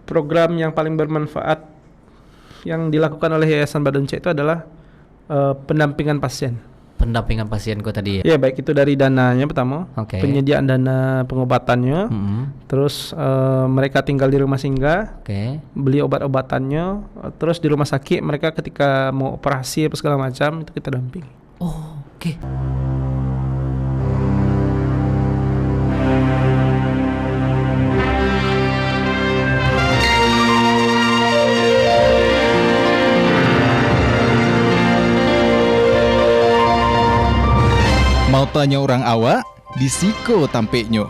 program yang paling bermanfaat yang dilakukan oleh Yayasan Badonce itu adalah pendampingan pasien. Pendampingan pasien kok tadi ya? Ya, baik itu dari dananya pertama, penyediaan dana pengobatannya, terus mereka tinggal di rumah singgah, beli obat-obatannya, terus di rumah sakit mereka ketika mau operasi apa segala macam itu kita dampingi. Oh, oke. Mau tanya orang awak, disiko tampeknyo.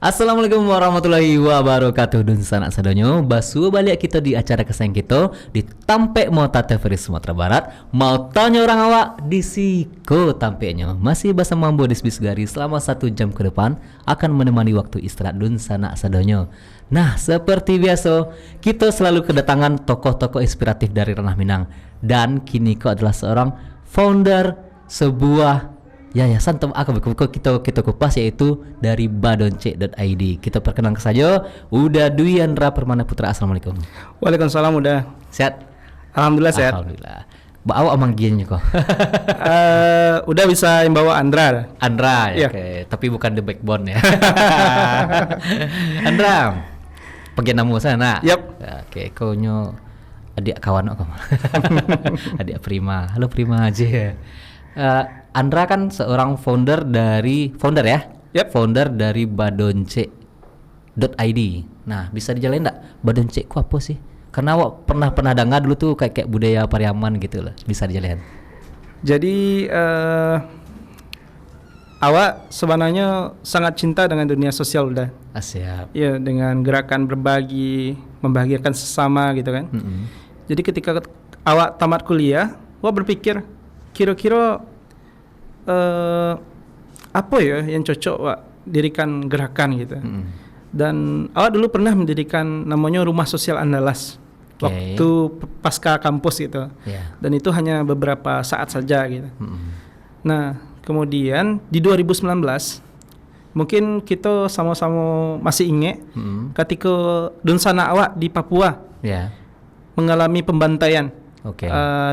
Assalamualaikum warahmatullahi wabarakatuh. Dun sanak sadonyo, basu balik kita di acara kesayangan kita di Tampek Mota TVRI Sumatera Barat. Mau tanya orang awak, disiko tampeknyo. Masih bersama Mambo Disbis Gari selama 1 jam ke depan akan menemani waktu istirahat dun sanak sadonyo. Nah, seperti biasa, kita selalu kedatangan tokoh-tokoh inspiratif dari ranah Minang. Dan kini kau adalah seorang founder sebuah yayasan kita kupas, yaitu dari badonce.id. Kita perkenalkan saja Uda Dwiandra Permana Putra. Assalamualaikum. Waalaikumsalam. Udah sehat? Alhamdulillah sehat. Alhamdulillah. Awak manggiannya kok? Udah bisa membawa Andra ya, oke. Tapi bukan the backbone ya. Andra bagian namu sana. Yep. Oke, kau adik kawan aku. Adik Prima. Halo Prima aja. Andra kan seorang founder ya? Yep. Founder dari badonce.id. Nah, bisa dijelain enggak Badonce ku apa sih? Karena awak pernah dengar dulu tuh kayak budaya Pariaman gitu loh. Bisa dijelain. Jadi awak sebenarnya sangat cinta dengan dunia sosial udah. Siap. Iya, dengan gerakan berbagi, membahagiakan sesama gitu kan. Jadi ketika awak tamat kuliah, awak berpikir kira-kira apa ya yang cocok awak dirikan gerakan gitu. Dan awak dulu pernah mendirikan namanya Rumah Sosial Andalas waktu pasca kampus gitu. Dan itu hanya beberapa saat saja gitu. Nah, kemudian di 2019 mungkin kita sama-sama masih ingat ketika dunsana awak di Papua mengalami pembantaian.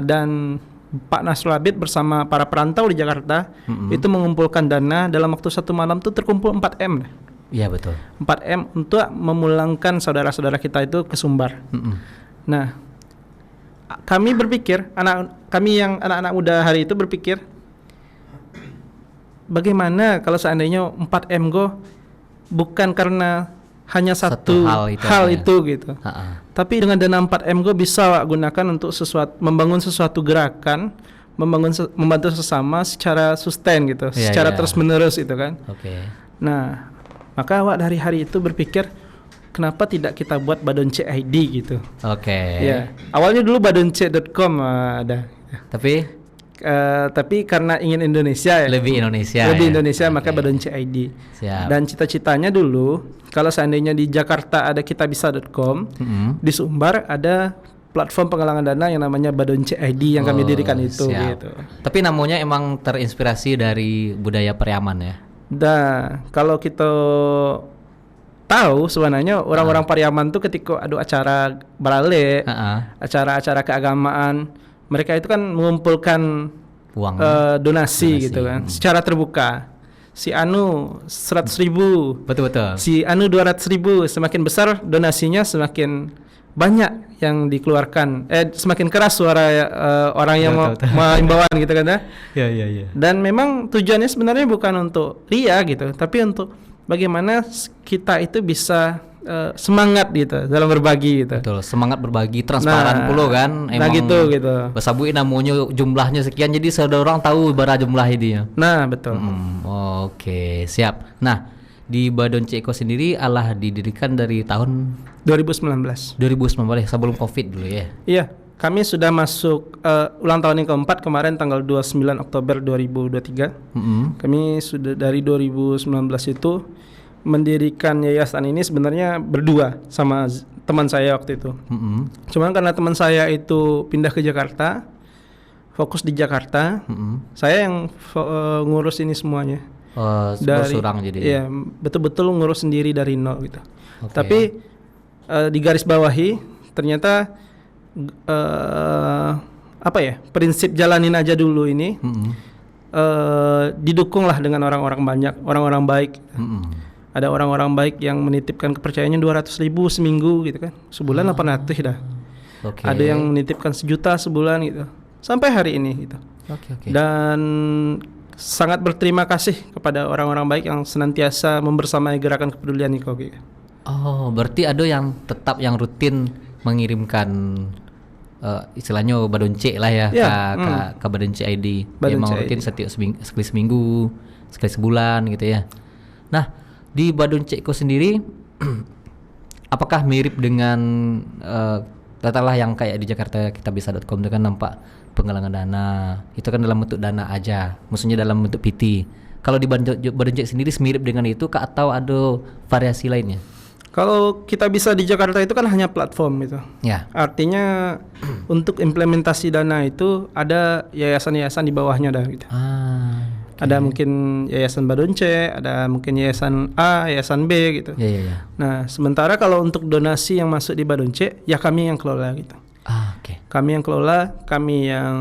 Dan Pak Nasrul Abid bersama para perantau di Jakarta itu mengumpulkan dana dalam waktu 1 malam itu terkumpul 4M. Iya betul. 4M untuk memulangkan saudara-saudara kita itu ke Sumbar. Nah, kami berpikir, anak-anak muda hari itu berpikir, bagaimana kalau seandainya 4M go bukan karena hanya satu hal itu gitu. Tapi dengan dana 4M go bisa gunakan untuk membangun sesuatu gerakan, membantu sesama secara sustain gitu, secara terus-menerus itu kan. Nah, maka awak dari hari itu berpikir, kenapa tidak kita buat Badonce ID gitu. Ya, awalnya dulu badonce.com ada. Tapi karena ingin Indonesia lebih Indonesia maka Badonce ID. Dan cita-citanya dulu kalau seandainya di Jakarta ada kitabisa.com, di Sumbar ada platform penggalangan dana yang namanya Badonce ID yang kami dirikan itu gitu. Tapi namanya emang terinspirasi dari budaya Pariaman ya. Nah, kalau kita tahu sebenarnya orang-orang Pariaman tuh ketika ada acara barale, acara-acara keagamaan, mereka itu kan mengumpulkan uang, donasi gitu kan, secara terbuka. Si Anu 100.000, betul. Si Anu 200.000, semakin besar donasinya semakin banyak yang dikeluarkan. Semakin keras suara orang yang mau imbauan gitu kan ya. Dan memang tujuannya sebenarnya bukan untuk ria gitu, tapi untuk bagaimana kita itu bisa semangat gitu dalam berbagi gitu. Betul, semangat berbagi, transparan pula kan. Emang gitu. Besabuin namanya jumlahnya sekian, jadi saudara orang tahu berapa jumlah ini. Nah, betul. Oke, siap. Nah, di Badonce Eko sendiri didirikan dari tahun 2019 sebelum Covid dulu ya. Iya, kami sudah masuk ulang tahun yang keempat kemarin tanggal 29 Oktober 2023. Kami sudah dari 2019 itu mendirikan yayasan ini sebenarnya berdua sama teman saya waktu itu. Cuman karena teman saya itu pindah ke Jakarta, fokus di Jakarta, saya yang ngurus ini semuanya. Bersurang jadi. Iya, betul-betul ngurus sendiri dari nol gitu. Oke. Tapi di garis bawahi ternyata prinsip jalanin aja dulu ini didukunglah dengan orang-orang banyak, orang-orang baik. Ada orang-orang baik yang menitipkan kepercayaannya 200.000 seminggu gitu kan, sebulan 800 dah. Oke. Ada yang menitipkan 1 juta sebulan gitu, sampai hari ini gitu. Oke. Dan sangat berterima kasih kepada orang-orang baik yang senantiasa membersamai gerakan kepedulian Ikoki. Oh, berarti ada yang tetap yang rutin mengirimkan istilahnya badonce lah ya, ke badonce ID. Memang rutin setiap sekali seminggu, sekali sebulan gitu ya. Nah, di badonce Iko sendiri apakah mirip dengan katakanlah yang kayak di Jakarta kitabisa.com itu kan nampak penggalangan dana, itu kan dalam bentuk dana aja, maksudnya dalam bentuk PT. Kalau di badonce sendiri mirip dengan itu atau ada variasi lainnya? Kalau kita bisa di Jakarta itu kan hanya platform gitu. Ya. Artinya untuk implementasi dana itu ada yayasan-yayasan di bawahnya dah gitu. Okay. Ada mungkin yayasan Badonce, ada mungkin yayasan A, yayasan B gitu. Ya. Nah, sementara kalau untuk donasi yang masuk di Badonce, ya kami yang kelola gitu. Oke. Kami yang kelola, kami yang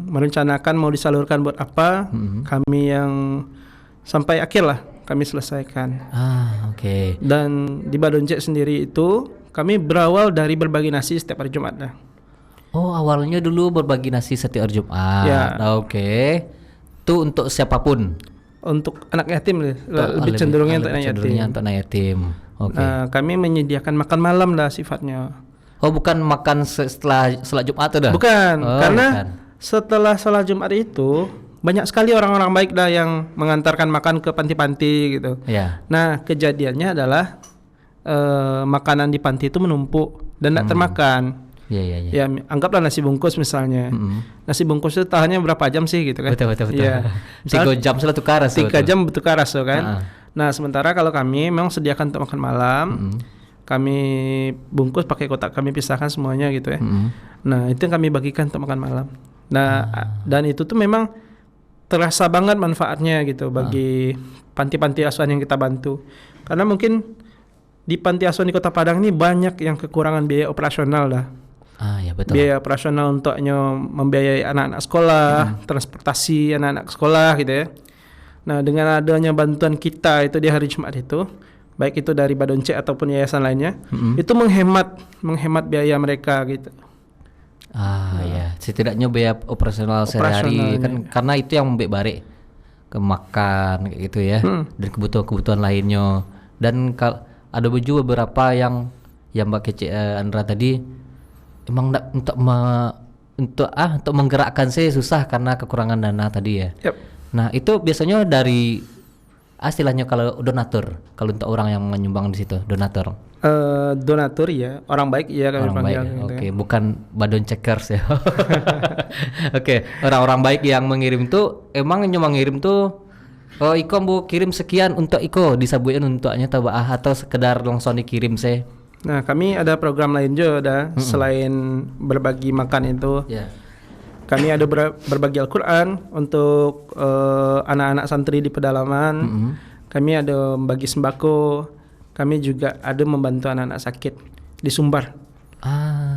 merencanakan mau disalurkan buat apa, kami yang sampai akhir lah kami selesaikan. Oke. Dan di Badonce sendiri itu kami berawal dari berbagi nasi setiap hari Jumat dah. Oh, awalnya dulu berbagi nasi setiap hari Jumat. Ya. Oke. Itu untuk siapapun. Untuk anak yatim lebih cenderungnya untuk anak yatim. Oke. Nah, kami menyediakan makan malam lah sifatnya. Oh, bukan makan setelah salat Jumat itu dah? Bukan, karena setelah salat Jumat itu banyak sekali orang-orang baik dah yang mengantarkan makan ke panti-panti gitu. Ya. Nah, kejadiannya adalah makanan di panti itu menumpuk dan tidak termakan. Iya. Ya, anggaplah nasi bungkus misalnya. Nasi bungkus itu tahannya berapa jam sih gitu kan? Betul. Ya. 3 jam setelah tukar raso. 3 jam bertukar raso kan. Nah, sementara kalau kami memang sediakan untuk makan malam. Kami bungkus pakai kotak, kami pisahkan semuanya gitu ya. Nah, itu yang kami bagikan untuk makan malam. Nah, dan itu tuh memang terasa banget manfaatnya gitu bagi panti-panti asuhan yang kita bantu. Karena mungkin di panti asuhan di Kota Padang ini banyak yang kekurangan biaya operasional dah. Ya betul. Biaya operasional untuknya membiayai anak-anak sekolah, transportasi anak-anak sekolah gitu ya. Nah, dengan adanya bantuan kita itu di hari Jumat itu, baik itu dari Badonce ataupun yayasan lainnya, itu menghemat biaya mereka gitu. Ya, setidaknya biaya operasional sehari-hari kan, karena itu yang membek barek ke makan kayak gitu ya, dan kebutuhan lainnya. Dan ada juga beberapa yang Mbak Kece Andra tadi emang untuk menggerakkan saya susah karena kekurangan dana tadi ya. Yep. Nah, itu biasanya dari istilahnya kalau donatur, kalau untuk orang yang menyumbang di situ donatur. Donatur ya, orang baik ya kami Orang panggil. baik, gitu oke, ya. bukan badon checkers ya. Oke, orang-orang baik yang mengirim tuh emang yang mengirim tuh, oh Iko mau kirim sekian untuk Iko disabuin untuknya atau sekedar langsung dikirim saya. Nah, kami ada program lain juga selain berbagi makan itu. Ya. Kami ada berbagi Al-Quran untuk anak-anak santri di pedalaman. Kami ada membagi sembako. Kami juga ada membantu anak-anak sakit di Sumbar.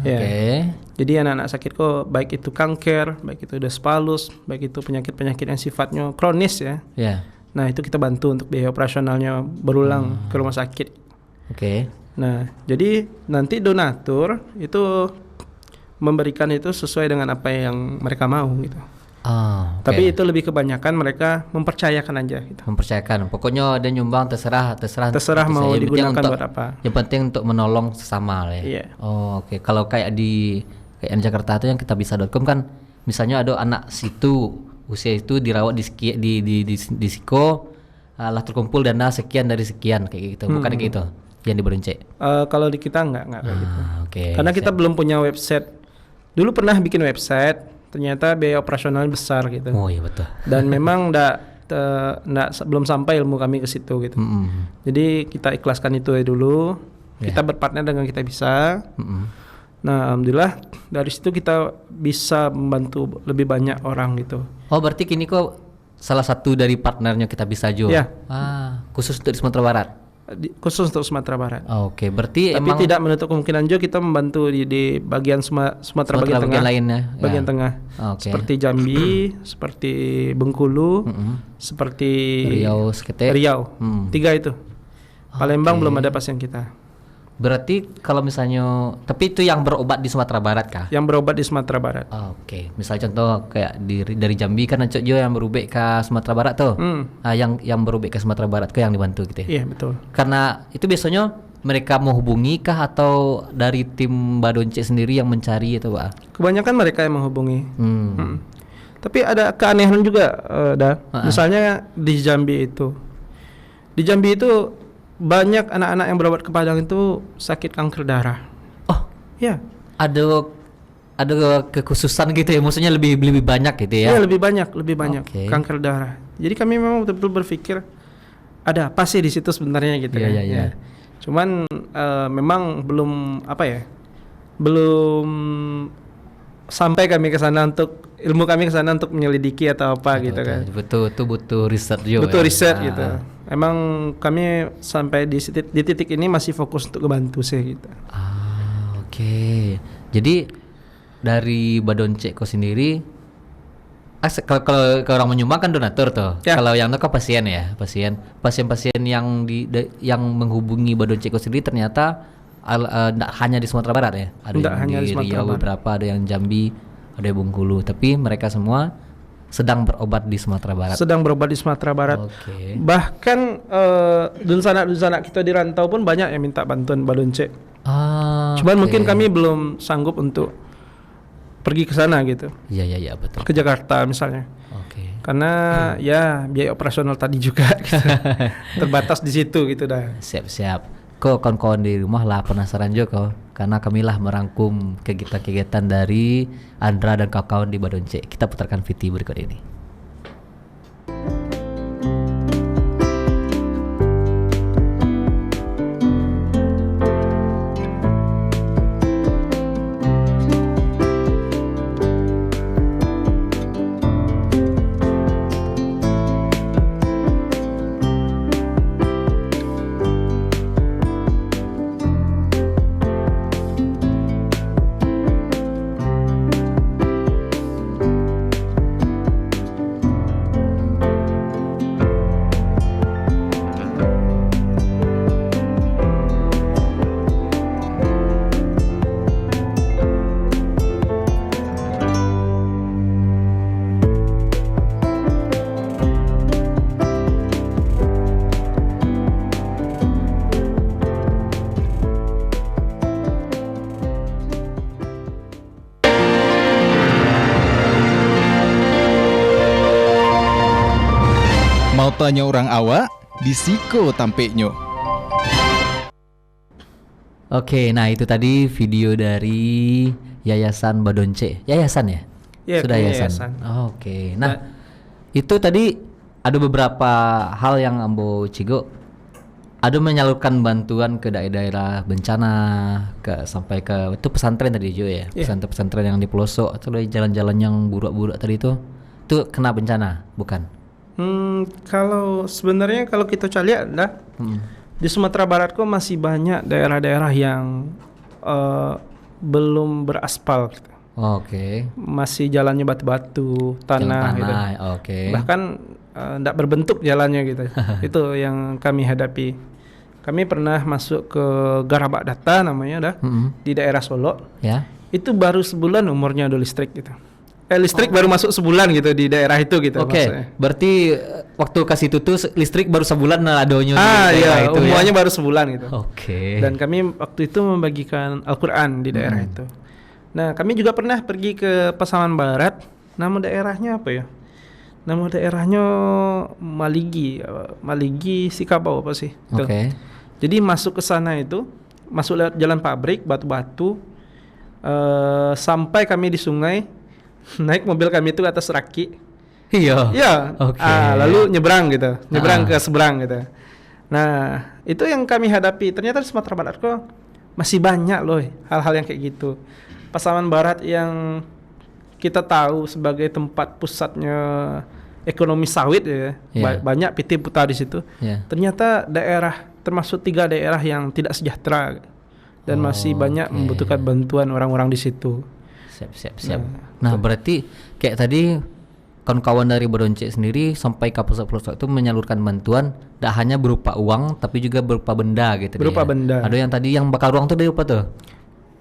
Ya. Oke. Jadi anak-anak sakit kok, baik itu kanker, baik itu Daspalus, baik itu penyakit-penyakit yang sifatnya kronis ya. Ya. Nah, itu kita bantu untuk biaya operasionalnya berulang ke rumah sakit. Oke. Nah, jadi nanti donatur itu memberikan itu sesuai dengan apa yang mereka mau gitu. Okay. Tapi itu lebih kebanyakan mereka mempercayakan aja gitu. Mempercayakan. Pokoknya dia nyumbang terserah mau saya. digunakan untuk, buat apa. Yang penting untuk menolong sesama ya. Iya. Oke. Kalau kayak di Jakarta itu yang kitabisa.com kan, misalnya ada anak situ usia itu dirawat di Siko, lah terkumpul dana sekian dari sekian kayak gitu. Bukan kayak gitu yang diberencek. Kalau di kita enggak kayak gitu. Okay. Karena kita belum punya website. Dulu pernah bikin website, ternyata biaya operasional besar gitu. Oh iya betul. Dan memang belum sampai ilmu kami ke situ gitu. Jadi kita ikhlaskan itu dulu. Kita berpartner dengan kita bisa. Nah, alhamdulillah dari situ kita bisa membantu lebih banyak orang gitu. Oh berarti kini kok salah satu dari partnernya Kita Bisa Jo. Ya. Khusus untuk di Sumatera Barat. Khusus untuk Sumatera Barat. Oke, berarti Tapi emang tidak menutup kemungkinan juga kita membantu di bagian Sumatera bagian tengah. lainnya. Bagian Ya. tengah. Oke. Seperti Jambi, seperti Bengkulu, seperti Riau, Sekete. Riau. 3 itu. Palembang Oke. belum ada pasien kita. Berarti kalau misalnya, tapi itu yang berobat di Sumatera Barat kah? Yang berobat di Sumatera Barat. Oke, misal contoh kayak dari Jambi kan Cok Jo yang berubek ke Sumatera Barat tuh. Yang berubek ke Sumatera Barat ke yang dibantu gitu ya. Iya, betul. Karena itu biasanya mereka mau hubungi kah atau dari tim Badonce sendiri yang mencari itu, Pak? Kebanyakan mereka yang menghubungi. Tapi ada keanehan juga, misalnya di Jambi itu. Di Jambi itu banyak anak-anak yang berobat ke Padang itu sakit kanker darah. Oh, Ya, ada kekhususan gitu ya, maksudnya lebih banyak gitu ya. iya lebih banyak Oke. kanker darah. Jadi kami memang betul-betul berpikir ada apa sih di situ sebenarnya gitu Iya, ya. iya, iya. Ya. Cuman memang belum belum sampai kami ke sana ilmu kami ke sana untuk menyelidiki atau apa gitu kan. Betul, itu butuh riset juga. Butuh ya. riset gitu. Emang kami sampai di titik ini masih fokus untuk membantu sih gitu. Oke. Jadi dari Badonce ko sendiri, kalau orang menyumbang kan donatur tuh. Ya. Kalau yang itu kan pasien ya, pasien yang yang menghubungi Badonce ko sendiri ternyata nggak hanya di Sumatera Barat ya. Ada Nggak yang hanya di di Sumatera Riau Barat. beberapa, ada yang Jambi, ada yang Bengkulu. Tapi mereka semua sedang berobat di Sumatera Barat. Sedang berobat di Sumatera Barat. Oke. Bahkan dunsanak kita di rantau pun banyak yang minta bantuan Badonce. Cuman Oke. mungkin kami belum sanggup untuk pergi ke sana gitu. Iya betul. Ke Jakarta misalnya. Oke. Karena ya biaya operasional tadi juga gitu. Terbatas di situ gitu dah. Siap. Kok kawan-kawan di rumah lah penasaran juga kok, karena kamilah merangkum kegiatan-kegiatan dari Andra dan kawan-kawan di Badonce. Kita putarkan video berikut ini. Mau tanya orang awak, di Siko Tampeknyo. Oke, nah itu tadi video dari Yayasan Badonce. Yayasan ya? Iya, Sudah kayaknya yayasan. yayasan. Oke. Nah, itu tadi ada beberapa hal yang Ambo Cigo ada menyalurkan bantuan ke daerah-daerah bencana, sampai ke itu pesantren tadi juga ya. Iya. Pesantren yang di pelosok atau di jalan-jalan yang buruk-buruk tadi itu kena bencana, bukan? Kalau sebenarnya kalau kita lihat di Sumatera Barat kok masih banyak daerah-daerah yang belum beraspal gitu. Oke. Masih jalannya batu-batu, tanah gitu. Oke. Bahkan tidak berbentuk jalannya gitu. Itu yang kami hadapi. Kami pernah masuk ke Garabak Data namanya di daerah Solo. Ya. Itu baru sebulan umurnya ada listrik gitu. Listrik baru masuk sebulan gitu di daerah itu gitu Oke, maksudnya. berarti waktu kasih itu listrik baru sebulan adonyo Iya, itu umurannya ya. baru sebulan gitu. Oke. Dan kami waktu itu membagikan Al-Quran di daerah itu. Nah, kami juga pernah pergi ke Pasaman Barat. Nama daerahnya apa ya? Nama daerahnya Maligi Sikabau apa sih? Tuh. Oke. Jadi masuk ke sana itu, masuk lewat jalan pabrik, batu-batu, sampai kami di sungai, naik mobil kami itu atas raki. Iya. Iya. Oke. Lalu nyebrang gitu, nyebrang ke seberang gitu. Nah, itu yang kami hadapi. Ternyata di Sumatera Barat kok masih banyak loh hal-hal yang kayak gitu. Pasaman Barat yang kita tahu sebagai tempat pusatnya ekonomi sawit ya, banyak PT Puta di situ. Ternyata daerah termasuk 3 daerah yang tidak sejahtera dan masih banyak membutuhkan bantuan orang-orang di situ. Siap. Nah, berarti kayak tadi kawan-kawan dari Badonce sendiri sampai ke pelosok-pelosok itu menyalurkan bantuan tidak hanya berupa uang tapi juga berupa benda gitu. Berupa benda. Ada yang tadi yang bakar ruang tuh dari apa tuh?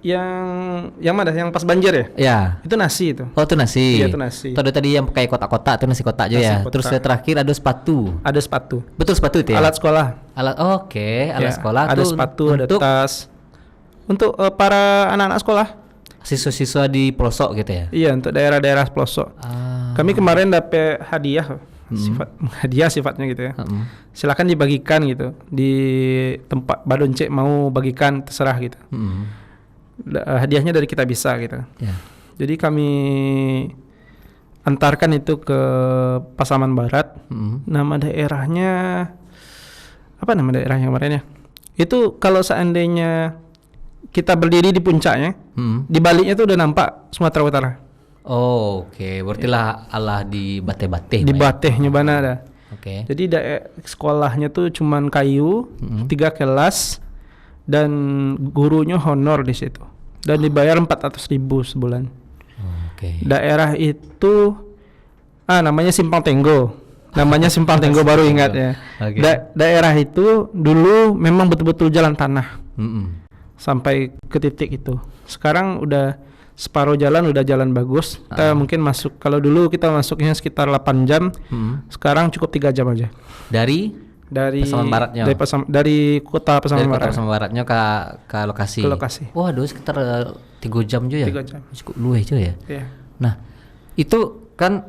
Yang mana? Yang pas banjir ya? Ya. Itu nasi itu. Oh, itu nasi. Iya, itu nasi. Itu ada tadi yang pakai kotak-kotak, itu nasi kotak aja ya. Kotak. Terus yang terakhir ada sepatu. Ada sepatu. Betul, sepatu itu ya? Alat sekolah. Alat sekolah. Ada sepatu, ada tas. Untuk para anak-anak sekolah. Siswa-siswa di pelosok gitu ya? Iya, untuk daerah-daerah pelosok. Kami kemarin dapat hadiah. Hadiah sifatnya gitu ya. Silakan dibagikan gitu. Di tempat Badonce mau bagikan terserah gitu. Hadiahnya dari kita bisa gitu. Jadi kami antarkan itu ke Pasaman Barat. Nama daerahnya apa nama daerahnya kemarin ya? Itu kalau seandainya kita berdiri di puncaknya, di baliknya tuh udah nampak Sumatera Utara. Oke. Berarti lah Allah di Bateh-Bateh. Di Batehnya mana ada. Oke. Jadi sekolahnya tuh cuman kayu, 3 kelas dan gurunya honor di situ. Dan dibayar 400.000 sebulan. Oke. Daerah itu namanya Simpang Tenggo. Namanya Simpang Tenggo baru ingat ya. Daerah itu dulu memang betul-betul jalan tanah. Sampai ke titik itu. Sekarang udah separuh jalan udah jalan bagus. Kita mungkin masuk, kalau dulu kita masuknya sekitar 8 jam. Sekarang cukup 3 jam aja. Dari Pasaman Baratnya. Dari kota Pasaman Barat. Kota Pasaman Baratnya ke lokasi. Ke lokasi. Waduh, sekitar 3 jam juga ya. 3 jam. Cukup luwih juga ya. Iya. Nah, itu kan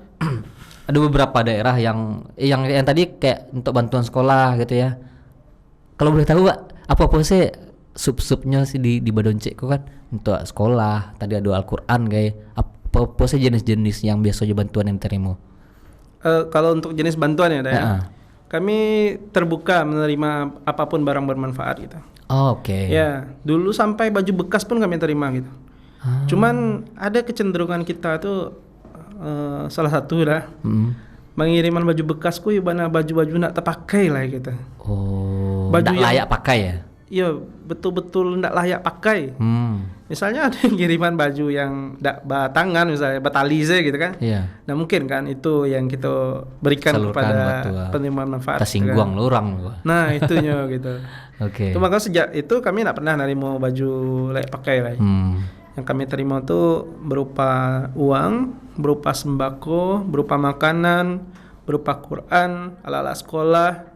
ada beberapa daerah yang tadi kayak untuk bantuan sekolah gitu ya. Kalau boleh tahu, Pak, apa sih sub-subnya sih di Badonce kok kan untuk sekolah, tadi ada Al-Qur'an kayak apa sih jenis-jenis yang biasanya bantuan yang terima? Kalau untuk jenis bantuan ya, kami terbuka menerima apapun barang bermanfaat gitu. Oke. Ya, dulu sampai baju bekas pun kami terima gitu. Cuman ada kecenderungan kita tuh salah satu dah mengiriman baju bekasku mana baju-baju nak terpakai lah gitu. Baju yang layak pakai ya? Iya, betul-betul ndak layak pakai. Misalnya ada yang kiriman baju yang ndak batangan misalnya batalize gitu kan. Iya. Nah mungkin kan itu yang kita berikan salurkan kepada penerima manfaat. Tersinggung kan? lurang. Nah itunya gitu. Oke. Itu maka sejak itu kami ndak pernah nerima baju layak pakai lah. Yang kami terima tuh berupa uang, berupa sembako, berupa makanan, berupa Quran, ala-ala sekolah.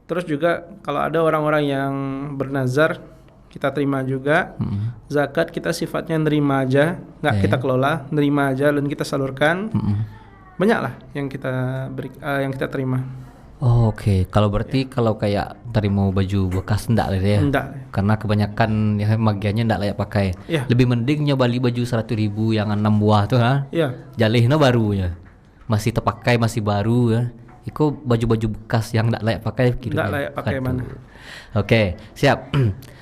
Terus juga kalau ada orang-orang yang bernazar kita terima juga. Zakat kita sifatnya nerima aja, nggak kita kelola, nerima aja dan kita salurkan. Banyak lah yang kita yang kita terima. Oke. Kalau berarti kalau kayak terima baju bekas enggak lah ya? Enggak. Karena kebanyakan ya magiannya enggak layak pakai. Lebih mending beli baju 100.000 yang 6 buah tuh ha. Jalihnya baru ya. Masih terpakai, masih baru ya. Itu baju-baju bekas yang enggak layak pakai gitu. Enggak layak pakai mana. Oke, siap.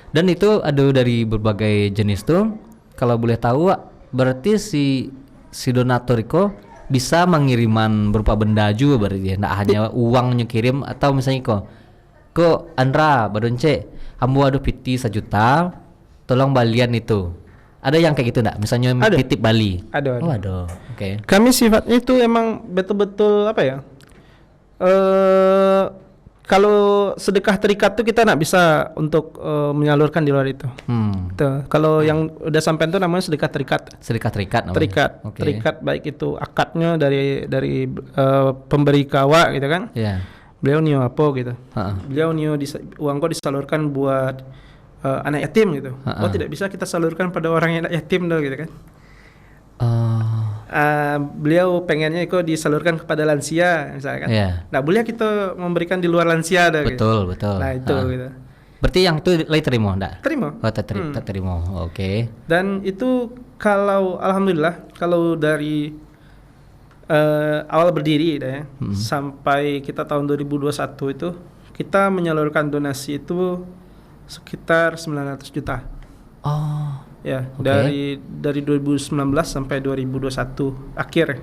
Dan itu ada dari berbagai jenis tuh. Kalau boleh tahu, berarti si donatur itu bisa mengiriman berupa benda juga berarti ya. Enggak hanya uang kirim atau misalnya ko Andra Badonce, ambu ada piti 1 juta, tolong balian itu. Ada yang kayak gitu enggak? Misalnya titip Bali. Ada. Oh, ada. Oke. Kami sifatnya itu emang betul-betul apa ya? Kalau sedekah terikat tuh kita nggak bisa untuk menyalurkan di luar itu. Tuh, kalau yang udah sampai itu namanya sedekah terikat. Sedekah terikat namanya. Terikat. Okay. Terikat baik itu akadnya dari pemberi kawa gitu kan. Beliau nio apa gitu. Beliau nio uang kau disalurkan buat anak yatim gitu. Oh tidak bisa kita salurkan pada orang yang anak yatim dong gitu kan. Beliau pengennya itu disalurkan kepada lansia misalkan. Nah boleh kita memberikan di luar lansia dah. Betul. Nah itu gitu. Berarti yang itu lagi terima enggak? Terima. Oh terima. Oke. Dan itu kalau alhamdulillah kalau dari awal berdiri ya sampai kita tahun 2021 itu kita menyalurkan donasi itu sekitar 900 juta. Ya, okay. dari 2019 sampai 2021 akhir.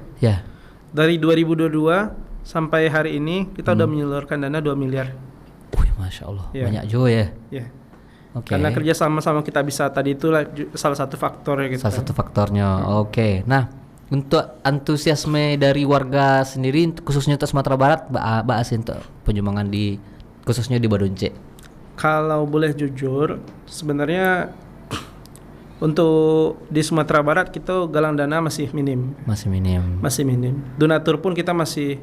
Dari 2022 sampai hari ini kita udah menyalurkan dana 2 miliar. Wih, Masya Allah, Iya. banyak juga ya. Ya. Oke. Karena kerja sama kita bisa tadi itulah salah satu faktor ya gitu. Salah satu faktornya. Oke. Nah, untuk antusiasme dari warga sendiri khususnya untuk Sumatera Barat, bahas untuk penyumbangan di khususnya di Badunce. Kalau boleh jujur, sebenarnya untuk di Sumatera Barat kita galang dana masih minim. Masih minim. Masih minim. Donatur pun kita masih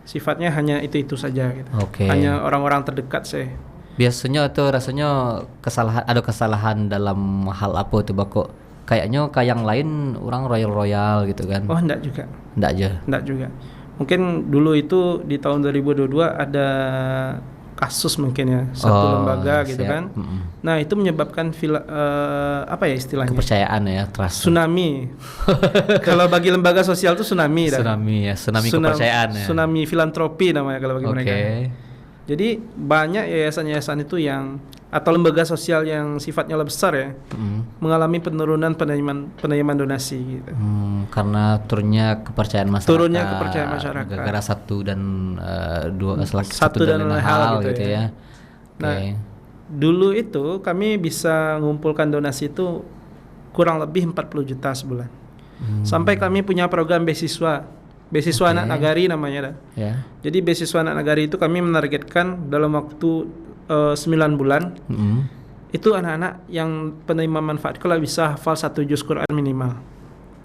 sifatnya hanya itu saja gitu. Oke. Hanya orang-orang terdekat saya. Biasanya itu rasanya ada kesalahan dalam hal apa tuh kok? Kayaknya kayak yang lain orang royal gitu kan. Oh, enggak juga. Enggak aja. Enggak juga. Mungkin dulu itu di tahun 2022 ada kasus mungkin ya satu lembaga gitu siap. kan. Nah, itu menyebabkan apa ya istilahnya? Kepercayaan ya, trust. Tsunami. Kalau bagi lembaga sosial itu tsunami dah. Tsunami kepercayaan ya. Tsunami filantropi namanya kalau bagi mereka. Oke. Jadi banyak yayasan-yayasan itu yang atau lembaga sosial yang sifatnya lebih besar ya mengalami penurunan penerimaan donasi gitu. Karena turunnya kepercayaan masyarakat. Turunnya kepercayaan masyarakat. Gara-gara satu dan dua Satu dan lain hal gitu ya. Oke. Nah, dulu itu kami bisa mengumpulkan donasi itu kurang lebih 40 juta sebulan. Sampai kami punya program beasiswa anak nagari namanya dah. Ya. Jadi beasiswa anak nagari itu kami menargetkan dalam waktu 9 bulan itu anak-anak yang penerima manfaat kalau bisa hafal 1 juz Quran minimal.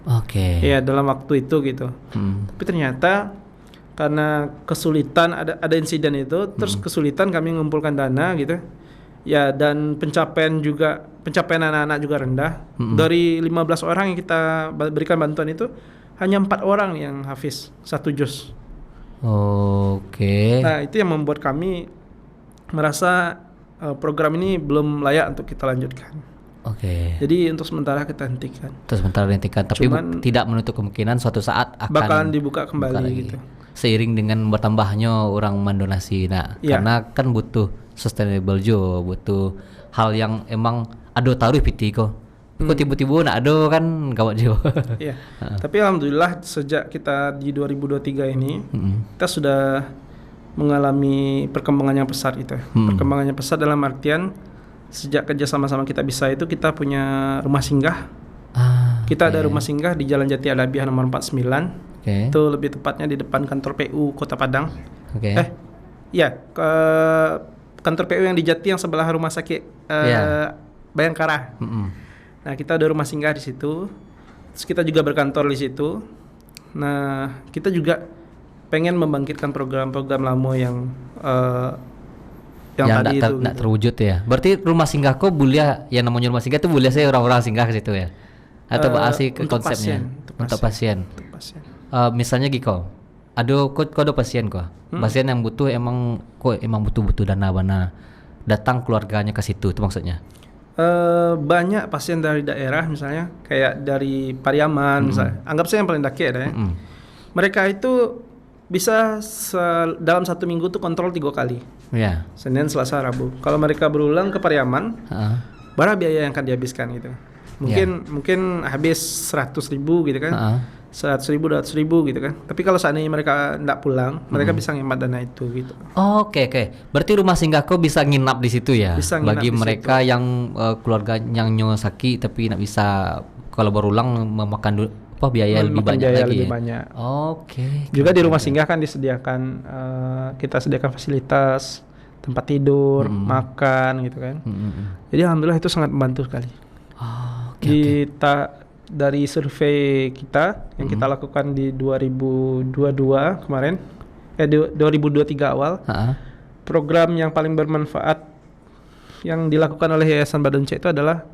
Oke. Ya dalam waktu itu gitu. Tapi ternyata karena kesulitan ada insiden itu, terus kesulitan kami mengumpulkan dana gitu. Ya dan pencapaian anak-anak juga rendah. Dari 15 orang yang kita berikan bantuan itu hanya 4 orang yang hafiz 1 juz. Oke. Nah, itu yang membuat kami merasa program ini belum layak untuk kita lanjutkan. Oke. Jadi untuk sementara kita hentikan. Terus sebentar dihentikan, tapi Cuman tidak menutup kemungkinan suatu saat akan bakalan dibuka kembali lagi. gitu. Seiring dengan bertambahnya orang mendonasi. Nah, Iya. karena kan butuh sustainable juga, butuh hal yang emang ada taruh piti kok. Kok tiba-tiba nak ada kan gawat juga. Iya. Tapi alhamdulillah sejak kita di 2023 ini kita sudah mengalami perkembangan yang pesat itu. Perkembangan yang pesat dalam artian sejak kerja sama-sama kita bisa itu kita punya rumah singgah. Kita ada rumah singgah di Jalan Jati Adabiah nomor 49. Itu lebih tepatnya di depan kantor PU Kota Padang. Iya, kantor PU yang di Jati yang sebelah rumah sakit Bayangkara. Nah, kita ada rumah singgah di situ. Terus kita juga berkantor di situ. Nah, kita juga pengen membangkitkan program-program lama yang tadi itu tidak terwujud ya. Berarti rumah singgah kok boleh, yang namanya rumah singgah itu boleh saya orang-orang singgah ke situ ya? Atau asih ke konsepnya? Untuk pasien. Misalnya Giko, ada pasien kok. Pasien yang butuh emang butuh dana bana. Datang keluarganya ke situ itu maksudnya. Banyak pasien dari daerah misalnya kayak dari Pariaman misalnya. Anggap saya yang paling daki ya. Mereka itu bisa dalam 1 minggu tuh kontrol 3 kali. Ya. Senin, Selasa, Rabu. Kalau mereka berulang ke Pariaman, berapa biaya yang akan dihabiskan gitu. Mungkin habis 100.000 gitu kan. 100.000, 200.000 gitu kan. Tapi kalau seandainya mereka tidak pulang, mereka bisa ngehemat dana itu gitu. Oke. Berarti rumah singgahku bisa nginap di situ ya. Bisa nginap bagi di mereka situ. yang keluarga yang sakit tapi tidak bisa kalau berulang memakan biaya lebih banyak biaya lagi. lebih Ya? banyak. Oke. Juga di rumah singgah kan disediakan kita sediakan fasilitas tempat tidur, makan gitu kan. Jadi alhamdulillah itu sangat membantu sekali. Dari survei kita yang kita lakukan di 2022 kemarin 2023 awal, program yang paling bermanfaat yang dilakukan oleh Yayasan Badunce itu adalah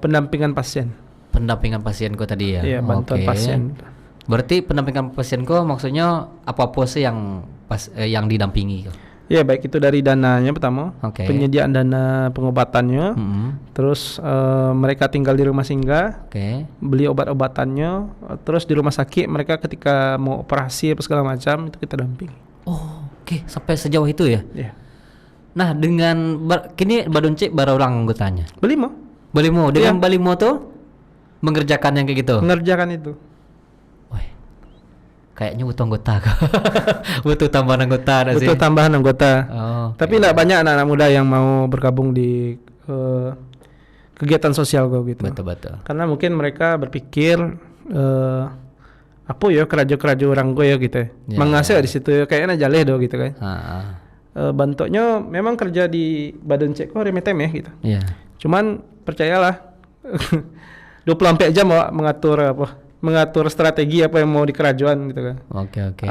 pendampingan pasien. Pendampingan pasien kok tadi ya. Iya, bantuan pasien. Berarti pendampingan pasien kok maksudnya apa sih yang didampingi kok? Ya, baik itu dari dananya pertama, penyediaan dana pengobatannya, terus mereka tinggal di rumah singgah, beli obat-obatannya, terus di rumah sakit mereka ketika mau operasi apa segala macam itu kita dampingi. Sampai sejauh itu ya? Iya. Nah, dengan kini Badunce berapa orang anggotanya? Belimo Dengan Balimo tuh mengerjakan yang kayak gitu? Mengerjakan itu. kayaknya butuh anggota. Butuh tambahan anggota ada sih. Butuh tambahan anggota. Tapi okay. tidak banyak anak-anak muda yang mau bergabung di kegiatan sosial gue gitu. Betul. Karena mungkin mereka berpikir apa ya kerajo-kerajo orang gue ya gitu. Mengasih di situ ya kayaknya jaleh do gitu kan. Bentuknya memang kerja di Badan Ceko remetem ya gitu. Cuman percayalah 24 jam mengatur strategi apa yang mau di kerajaan gitu kan. Oke.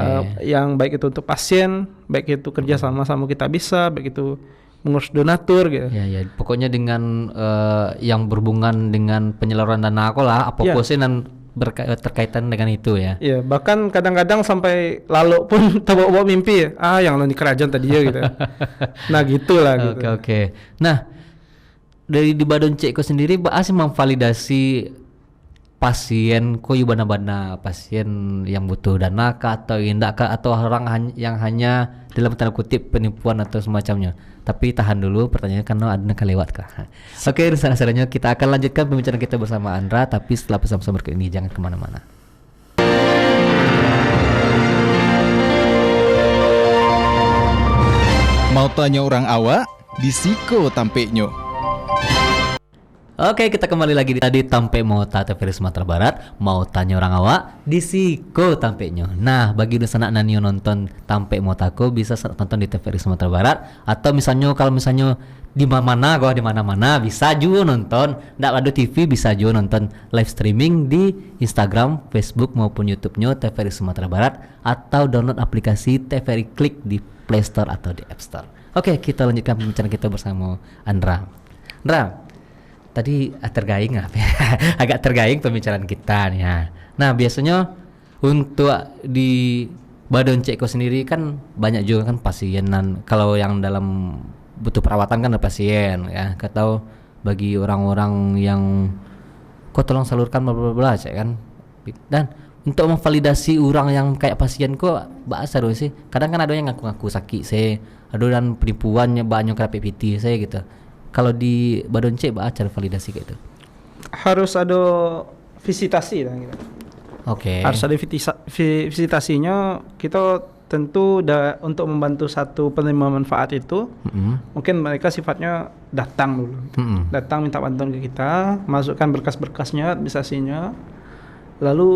Yang baik itu untuk pasien, baik itu kerja sama kita bisa, baik itu mengurus donatur gitu. Ya. Pokoknya dengan yang berhubungan dengan penyaluran dana aku lah, apa sih dan terkaitan dengan itu ya. Iya, bahkan kadang-kadang sampai lalu pun bawa mimpi ya. Yang di kerajaan tadi ya gitu. Nah, gitulah gitu. Oke. Nah, dari di Badan Ceko sendiri sih memvalidasi pasien bana-bana pasien yang butuh dana kah atau indah kah atau orang yang hanya dalam tanda kutip penipuan atau semacamnya. Tapi tahan dulu pertanyaannya karena ada kelewat kah. Oke, selanjutnya kita akan lanjutkan pembicaraan kita bersama Andra tapi setelah pesan-pesan berikut ini jangan kemana-mana. Mau tanya orang awak di Siko Tampeknyo. Oke, kita kembali lagi di Tampe Mota TVRI Sumatera Barat. Mau tanya orang awak di Siko Tampeknyo. Nah, bagi sanak nanio nonton Tampe Motako bisa nonton di TVRI Sumatera Barat atau kalau misalnya di mana-mana bisa juga nonton. Nggak ada TV bisa juga nonton live streaming di Instagram, Facebook maupun YouTube-nya TVRI Sumatera Barat atau download aplikasi TVRI Klik di Play Store atau di App Store. Oke, kita lanjutkan pembicaraan kita bersama Andra. Tadi agak tergaing pembicaraan kita nih ya. Nah, biasanya untuk di Badan Ceko sendiri kan banyak juga kan pasienan. Kalau yang dalam butuh perawatan kan ada pasien ya. Atau bagi orang-orang yang tolong salurkan bla bla bla kan. Dan untuk memvalidasi orang yang kayak pasien bahasa dulu sih. Kadang kan ada yang ngaku-ngaku sakit saya, ada dan penipuannya banyak kayak PPT saya gitu. Kalau di Badan C cara validasi kayak itu? Harus ada visitasi lah gitu. Oke. Harus ada visitasinya. Kita tentu untuk membantu satu penerima manfaat itu, mungkin mereka sifatnya datang dulu. Datang minta bantuan ke kita, masukkan berkas-berkasnya, administrasinya. Lalu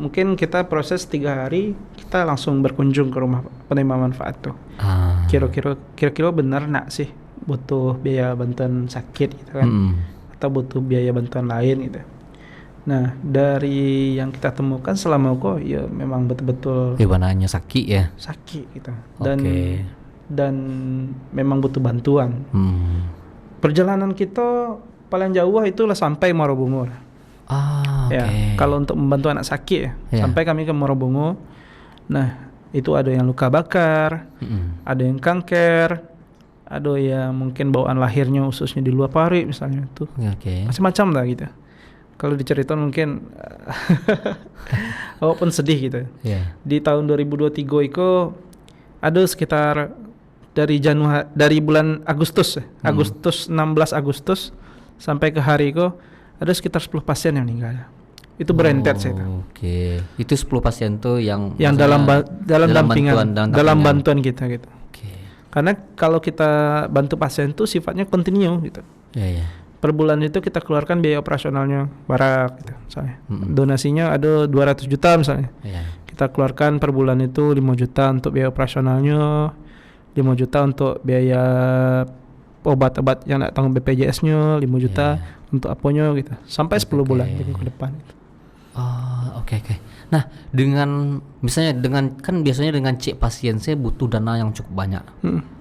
mungkin kita proses 3 hari, kita langsung berkunjung ke rumah penerima manfaat tuh. Kira-kira benar nak sih butuh biaya bantuan sakit gitu kan, atau butuh biaya bantuan lain gitu. Nah, dari yang kita temukan selama ya memang betul-betul hanya sakit gitu. Dan memang butuh bantuan. Perjalanan kita paling jauh itulah sampai Morobungu. Kalau untuk membantu anak sakit sampai kami ke Morobungu. Nah, itu ada yang luka bakar, ada yang kanker, ada yang mungkin bawaan lahirnya ususnya di luar paru misalnya itu. Macam-macam lah gitu. Kalau diceritain mungkin walaupun sedih gitu. Di tahun 2023 itu ada sekitar dari bulan Agustus 16 Agustus sampai ke hari itu ada sekitar 10 pasien yang meninggal. Itu berentet saya. Itu 10 pasien tuh yang dalam dampingan, dalam bantuan kita gitu. Karena kalau kita bantu pasien itu sifatnya kontinu gitu. Per bulan itu kita keluarkan biaya operasionalnya barak gitu misalnya. Donasinya ada 200 juta misalnya. Kita keluarkan per bulan itu 5 juta untuk biaya operasionalnya, 5 juta untuk biaya obat-obat yang nak tanggung BPJS-nya, 5 juta untuk apanya gitu. Sampai 10 bulan ke depan gitu. Oke. Nah, kan biasanya dengan cek pasien saya butuh dana yang cukup banyak.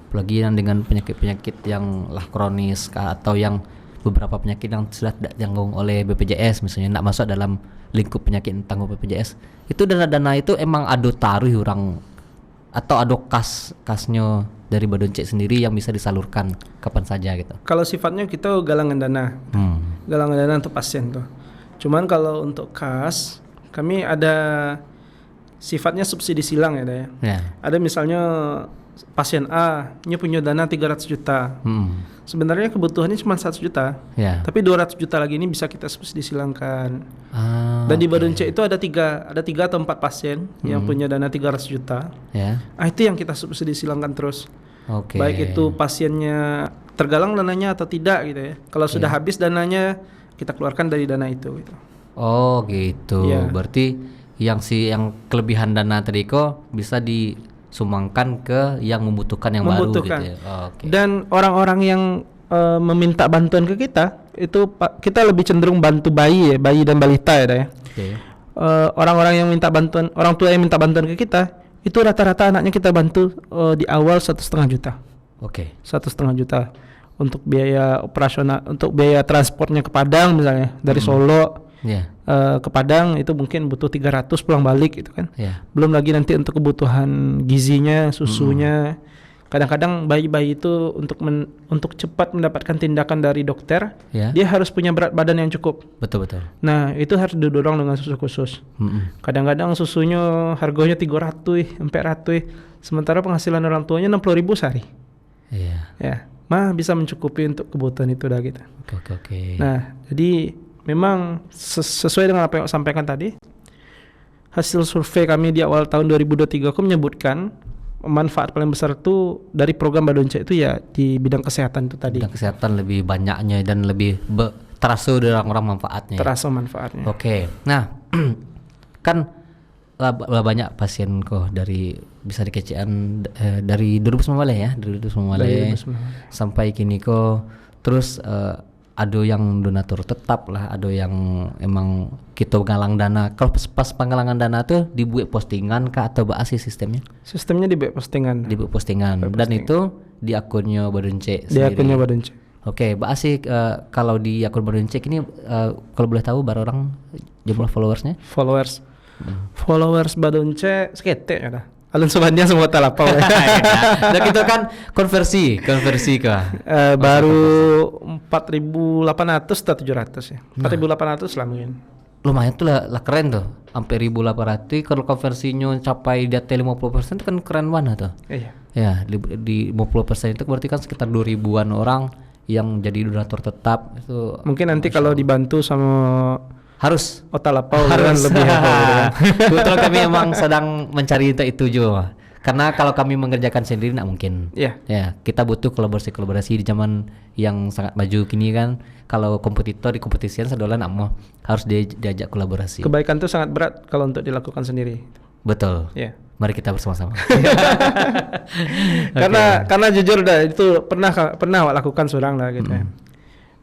Apalagi dengan penyakit-penyakit yang kronis atau yang beberapa penyakit yang sudah tidak ditanggung oleh BPJS misalnya, tidak masuk dalam lingkup penyakit yang tanggung BPJS. Itu dana-dana itu emang ada taruh orang atau ada kasnya dari Badan Cek sendiri yang bisa disalurkan kapan saja gitu. Kalau sifatnya kita galangan dana. Galangan dana untuk pasien tuh. Cuman kalau untuk kas kami ada sifatnya subsidi silang ya. Ada misalnya pasien A nya punya dana 300 juta. Sebenarnya kebutuhannya cuma 100 juta. Ya. Tapi 200 juta lagi ini bisa kita subsidi silangkan. Dan di Badun C itu ada tiga atau 4 pasien yang punya dana 300 juta. Ya. Itu yang kita subsidi silangkan terus. Oke. Baik itu pasiennya tergalang dananya atau tidak gitu ya. Kalau sudah habis dananya, kita keluarkan dari dana itu gitu. Oh gitu. Ya. Berarti yang kelebihan dana tadi kok bisa disumbangkan ke yang membutuhkan yang baru gitu ya. Oke. Dan orang-orang yang meminta bantuan ke kita itu kita lebih cenderung bantu bayi dan balita ya. Oke. Orang-orang yang minta bantuan, orang tua yang minta bantuan ke kita itu rata-rata anaknya kita bantu di awal 1,5 juta. Oke. 1,5 juta untuk biaya operasional, untuk biaya transportnya ke Padang misalnya dari Solo. Ya. Ke Padang itu mungkin butuh 300 pulang balik gitu kan. Ya. Belum lagi nanti untuk kebutuhan gizinya, susunya. Kadang-kadang bayi-bayi itu untuk cepat mendapatkan tindakan dari dokter, dia harus punya berat badan yang cukup. Betul. Nah, itu harus didorong dengan susu khusus. Kadang-kadang susunya harganya 300, 400, sementara penghasilan orang tuanya 60.000 sehari. Iya. Ya, bisa mencukupi untuk kebutuhan itu dah gitu. Oke. Nah, jadi memang sesuai dengan apa yang saya sampaikan tadi, hasil survei kami di awal tahun 2023 aku menyebutkan manfaat paling besar itu dari program Badun C itu ya di bidang kesehatan itu tadi. Bidang kesehatan lebih banyaknya dan lebih terasa dari orang-orang manfaatnya. Terasa manfaatnya. Oke. Nah, kan lah banyak pasien kok dari bisa dikecian dari 2019 ya, dari 2019 sampai kini kok terus ada yang donatur tetap lah, ada yang emang kita galang dana. Kalau pas penggalangan dana tuh dibuat postingan kah atau sih sistemnya? Sistemnya dibuat postingan. Dibuat postingan. Dan itu di akunnya Badun C sendiri. Di akunnya Badun C. Oke, sih kalau di akun Badun C ini kalau boleh tahu baru orang jumlah followersnya? Followers Badun C seketek ya dah. Alun sobatnya semua talapau ya. Dan itu kan konversi kah? Baru 4.800 atau 700 ya. 4.800 lah mungkin. Lumayan tuh lah keren tuh. Sampai 1.800 kalau konversinya capai di atas 50% itu kan keren banget tuh. Iya. Ya, di 50% itu berarti kan sekitar 2.000-an orang yang jadi donatur tetap itu. Mungkin nanti kalau dibantu sama harus Otalapau harus lebih kebetulan kami emang sedang mencari itu juga karena kalau kami mengerjakan sendiri nggak mungkin. Ya kita butuh kolaborasi di zaman yang sangat maju kini kan. Kalau kompetitor di kompetisian sedolan mau harus diajak kolaborasi. Kebaikan itu sangat berat kalau untuk dilakukan sendiri. Betul. Ya. Mari kita bersama-sama. Karena jujur dah itu pernah awak lakukan seorang lah gitu ya.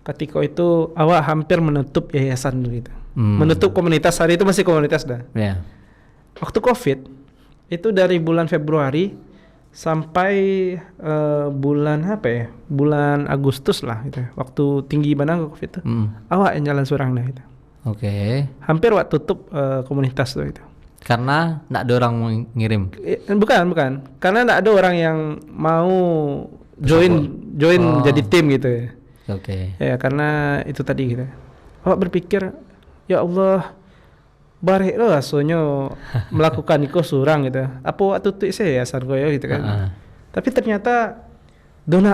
Ketika itu awak hampir menutup yayasan gitu. Menutup komunitas, hari itu masih komunitas dah. Yeah. Waktu Covid itu dari bulan Februari sampai bulan apa ya? Bulan Agustus lah gitu. Waktu tinggi banget Covid itu. Awak yang jalan seorang dah gitu. Oke. Hampir awak tutup komunitas tuh itu. Karena enggak ada orang mau ngirim. Bukan. Karena enggak ada orang yang mau join jadi tim gitu ya. Oke. Ya karena itu tadi gitu. Awak berpikir, ya Allah, barek lo asonya melakukan itu surang gitu. Apa waktu tutup saya ya sargoyo gitu kan. Tapi ternyata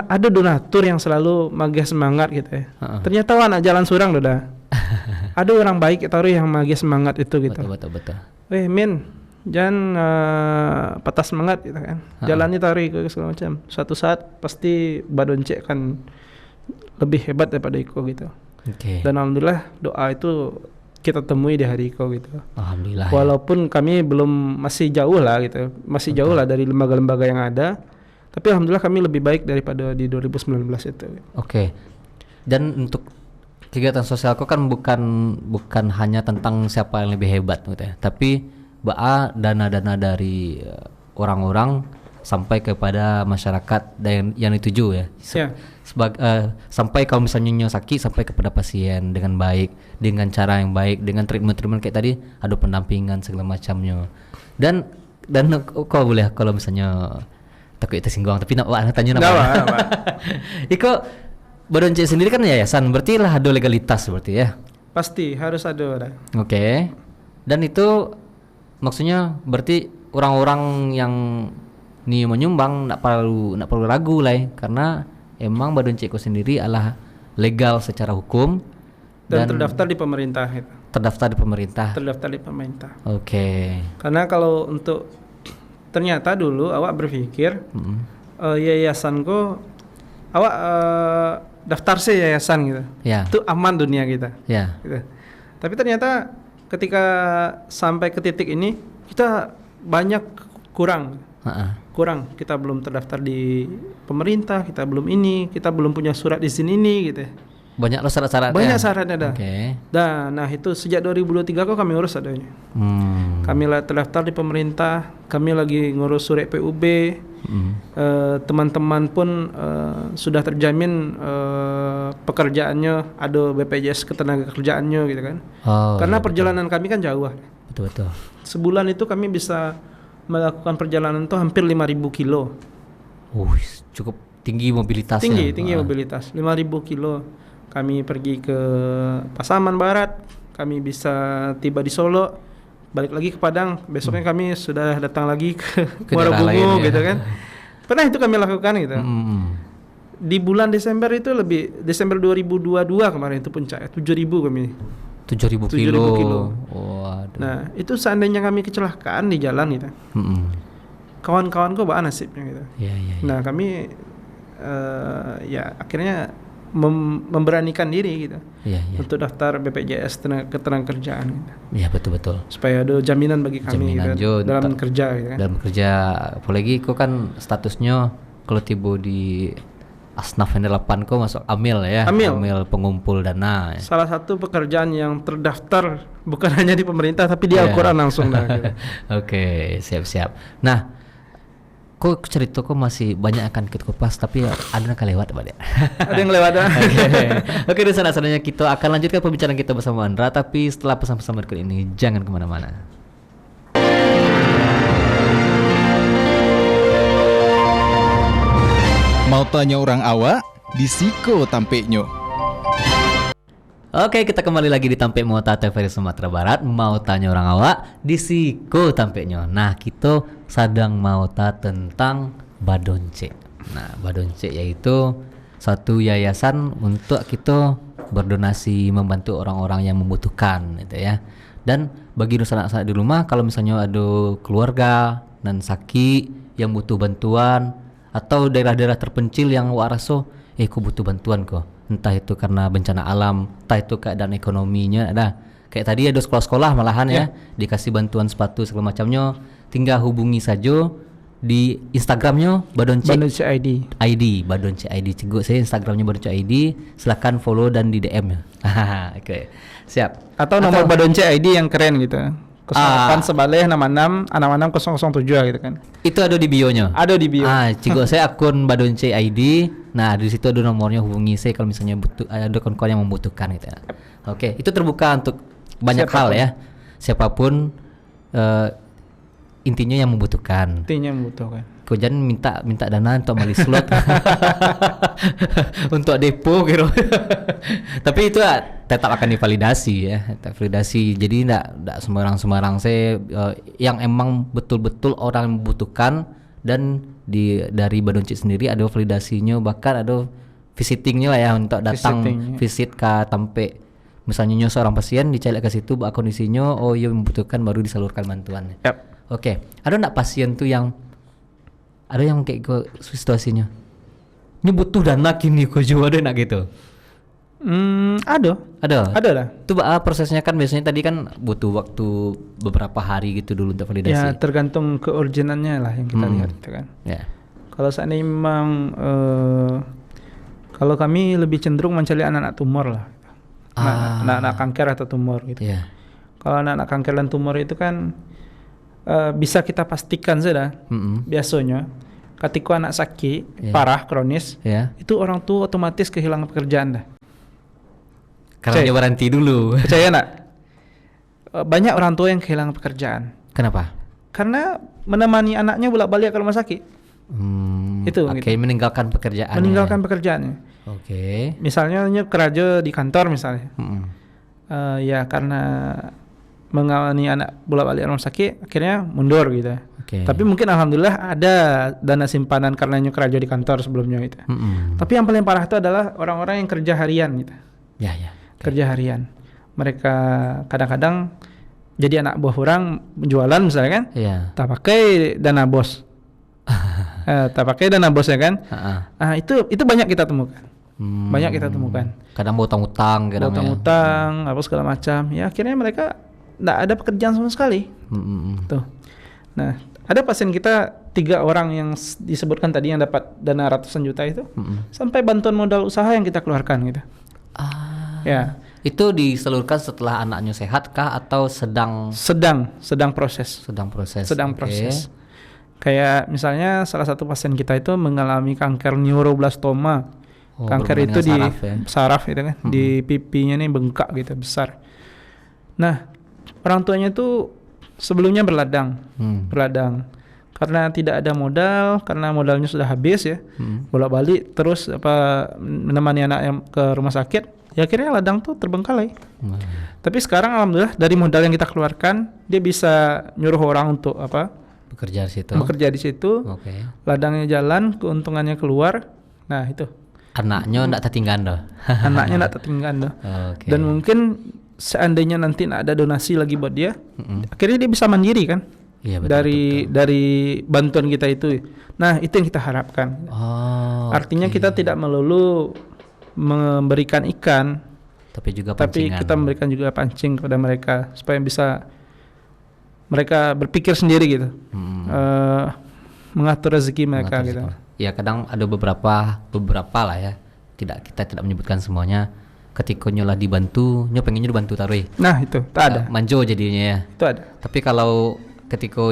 ada donatur yang selalu magih semangat gitu ya. Ternyata anak jalan surang dah. Ada orang baik taruh yang magih semangat itu gitu. Betul. Min, jangan patah semangat gitu kan. Jalannya tarik ke segala macam. Suatu saat pasti Badun C kan lebih hebat daripada Iko gitu. Okay. Dan alhamdulillah doa itu kita temui di hari Iko gitu. Alhamdulillah. Walaupun kami masih jauh lah gitu. Masih jauh lah dari lembaga-lembaga yang ada. Tapi alhamdulillah kami lebih baik daripada di 2019 itu. Oke. Dan untuk kegiatan sosialku kan bukan hanya tentang siapa yang lebih hebat gitu ya. Tapi dana-dana dari orang-orang sampai kepada masyarakat yang dituju ya. Sampai kalau misalnya sakit sampai kepada pasien dengan baik, dengan cara yang baik, dengan treatment kayak tadi, ada pendampingan segala macamnya. Dan kok boleh kalau misalnya takut tersinggung tapi nak tanya nama. Iko Badun C sendiri kan yayasan, berarti lah ada legalitas berarti ya. Pasti harus ada. Oke. Dan itu maksudnya berarti orang-orang yang nih menyumbang nak perlu ragu lah karena emang Badonce ko sendiri adalah legal secara hukum dan terdaftar di pemerintah itu. Terdaftar di pemerintah. Oke. Karena kalau untuk ternyata dulu awak berpikir yayasanku awak daftar sih yayasan gitu. Itu aman dunia kita. Gitu. Tapi ternyata ketika sampai ke titik ini kita banyak kurang. Kita belum terdaftar di pemerintah, kita belum punya surat izin ini gitu. Banyak syarat-syaratnya. Banyak syaratnya dah. Nah itu sejak 2023 kok kami urus adanya. Kami terdaftar di pemerintah, kami lagi ngurus surat PUB. Teman-teman pun sudah terjamin pekerjaannya, ada BPJS ketenagakerjaannya gitu kan. Karena perjalanan kami kan jauh. Betul. Sebulan itu kami bisa melakukan perjalanan itu hampir 5.000 kilo. Cukup tinggi mobilitasnya. Tinggi mobilitas. 5.000 kilo. Kami pergi ke Pasaman Barat, kami bisa tiba di Solo, balik lagi ke Padang. Besoknya kami sudah datang lagi ke Muarabungu gitu kan. Pernah itu kami lakukan gitu. Di bulan Desember itu Desember 2022 kemarin itu puncaknya 7.000 kami. 7.000 kilo. Nah itu seandainya kami kecelakaan di jalan gitu, kawan-kawanku bawa nasibnya gitu. Nah kami akhirnya memberanikan diri gitu untuk daftar BPJS ketenagakerjaan gitu. Betul. Supaya ada jaminan bagi kami gitu, dalam kerja gitu kan. Dalam kerja, apalagi kok kan statusnya kalau tiba di Asnaf N8 kok masuk Amil ya. Amil pengumpul dana. Salah satu pekerjaan yang terdaftar bukan hanya di pemerintah tapi di Al-Quran langsung dah. Gitu. Oke, siap. Nah, kok cerita kok masih banyak akan kita kupas tapi ada yang lewat Pak. Ada yang lewat. Oke, di sana-sananya kita akan lanjutkan pembicaraan kita bersama Andra, tapi setelah pesan-pesan berikut ini jangan kemana-mana. Mau tanya orang awak, di Siko Tampeknyo. Oke, kita kembali lagi di Tampek Mota TVRI Sumatera Barat. Mau tanya orang awak, di Siko Tampeknyo. Nah, kita sedang mau tentang Badonce. Nah, Badonce yaitu satu yayasan untuk kita berdonasi membantu orang-orang yang membutuhkan gitu ya. Dan bagi anak-anak di rumah, kalau misalnya ada keluarga dan sakit yang butuh bantuan, atau daerah-daerah terpencil yang waraso kok butuh bantuan kok, entah itu karena bencana alam, entah itu keadaan ekonominya, ada kayak tadi ada sekolah-sekolah malahan ya dikasih bantuan sepatu segala macamnya, tinggal hubungi saja di Instagramnya Badonce ID Badonce ID. Ceguk saya Instagramnya Badonce ID, silakan follow dan di DM ya. Oke. Siap. Atau nomor Badonce ID yang keren gitu. 08 Sebaleh 66 007 gitu kan. Itu ada di bio-nya. Ada di bio. Cigo saya akun Badonce ID. Nah, di situ ada nomornya, hubungi saya kalau misalnya ada kawan-kawan yang membutuhkan gitu. Oke, itu terbuka untuk banyak hal ya. Siapapun intinya yang membutuhkan. Kau jangan minta dana untuk beli slot untuk depo gitu. Tapi itu tetap akan divalidasi ya, validasi. Jadi tidak sembarang saya yang emang betul-betul orang membutuhkan, dan dari Badonce sendiri ada validasinya, bahkan ada visitingnya lah ya, untuk datang visit ke Tampek. Misalnya seorang pasien dicari ke situ kondisinya, membutuhkan, baru disalurkan bantuan. Oke, ada enggak pasien tuh yang ada yang kayak situasinya ini butuh dana kini kok juga ada nak gitu? Ada lah. Itu prosesnya kan biasanya tadi kan butuh waktu beberapa hari gitu dulu untuk validasi. Ya tergantung keurgenannya lah yang kita lihat gitu kan. Kalau saat ini memang kalau kami lebih cenderung mencari anak-anak tumor lah, anak-anak kanker atau tumor gitu. Kalau anak-anak kanker dan tumor itu kan bisa kita pastikan sudah biasanya ketika anak sakit parah kronis itu orang tua otomatis kehilangan pekerjaan dah, karena dia berhenti dulu. Percaya nak? Banyak orang tua yang kehilangan pekerjaan. Kenapa? Karena menemani anaknya bolak-balik ke rumah sakit. Itu gitu. Meninggalkan pekerjaannya. Misalnya kerja di kantor misalnya, ya karena mengawani anak bolak-balik rumah sakit akhirnya mundur gitu. Tapi mungkin alhamdulillah ada dana simpanan karena kerja di kantor sebelumnya gitu. Tapi yang paling parah itu adalah orang-orang yang kerja harian gitu. Kerja harian. Mereka kadang-kadang jadi anak buah orang jualan misalnya kan. Tak pakai dana bos. Tak pakai dana bos ya kan. Itu banyak kita temukan. Banyak kita temukan. Kadang utang-utang, apa segala macam. Ya akhirnya mereka enggak ada pekerjaan sama sekali. Tuh. Nah, ada pasien kita 3 orang yang disebutkan tadi yang dapat dana ratusan juta itu, sampai bantuan modal usaha yang kita keluarkan gitu. Ya. Itu disalurkan setelah anaknya sehat kah atau sedang proses? Sedang proses. Kayak misalnya salah satu pasien kita itu mengalami kanker neuroblastoma. Kanker itu di saraf itu kan, di pipinya nih bengkak gitu besar. Nah, orang tuanya itu sebelumnya berladang karena tidak ada modal, karena modalnya sudah habis ya, bolak-balik terus menemani anak yang ke rumah sakit, ya akhirnya ladang tuh terbengkalai. Tapi sekarang alhamdulillah dari modal yang kita keluarkan, dia bisa nyuruh orang untuk bekerja di situ. Ladangnya jalan, keuntungannya keluar. Nah itu anaknya ndak tertinggal doh. Dan mungkin seandainya nanti ada donasi lagi buat dia, akhirnya dia bisa mandiri kan. Iya, dari bantuan kita itu. Nah, itu yang kita harapkan. Artinya kita tidak melulu memberikan ikan, tapi kita memberikan juga pancing kepada mereka supaya bisa mereka berpikir sendiri gitu. Mengatur rezeki mereka gitu. Ya kadang ada beberapa lah ya. Kita tidak menyebutkan semuanya. Ketika nyolah dibantu, pengennya dibantu tarui. Nah itu, tak ada. Manjo jadinya ya. Itu ada. Tapi kalau ketika